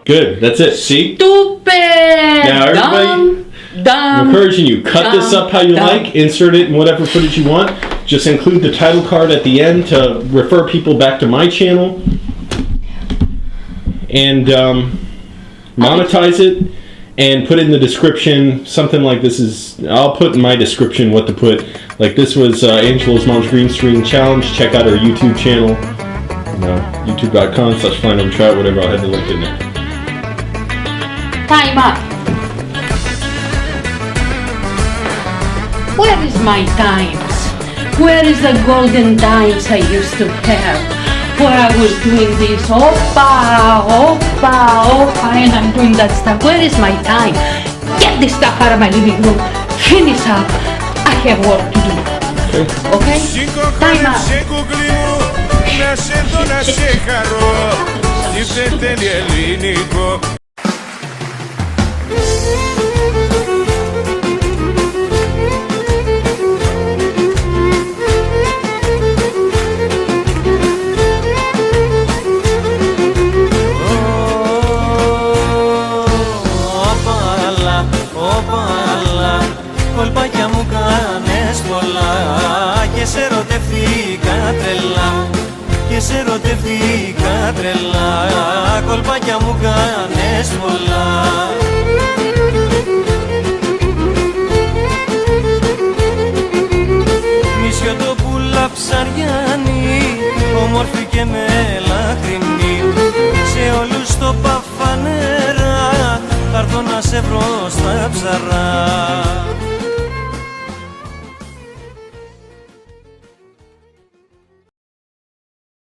Good. That's it. See? Stupid. Now everybody, I'm encouraging you. Cut this up how you like. Insert it in whatever footage you want. Just include the title card at the end to refer people back to my channel. And monetize it. And put in the description something like this is. I'll put in my description what to put. Like this was Angelo's Mom's Green Screen Challenge. Check out our YouTube channel. YouTube.com/FindOnTrout, whatever. I'll have the link in there. Time up. Where is my times? Where is the golden times I used to have? Where I was doing this, oppa, oppa, oppa, and I'm doing that stuff. Where is my time? Get this stuff out of my living room. Finish up. I have work to do. Okay? Time up. Κολπάκια μου κάνες πολλά και σε ερωτεύτηκα τρελά, και σε ερωτεύτηκα τρελά. Κολπάκια μου κάνες πολλά. Νησιωτόπουλα ψαριάνη, όμορφη και μελαχρινή, σε όλους το παφανέρα θα έρθω να σε βρω στα ψαρά.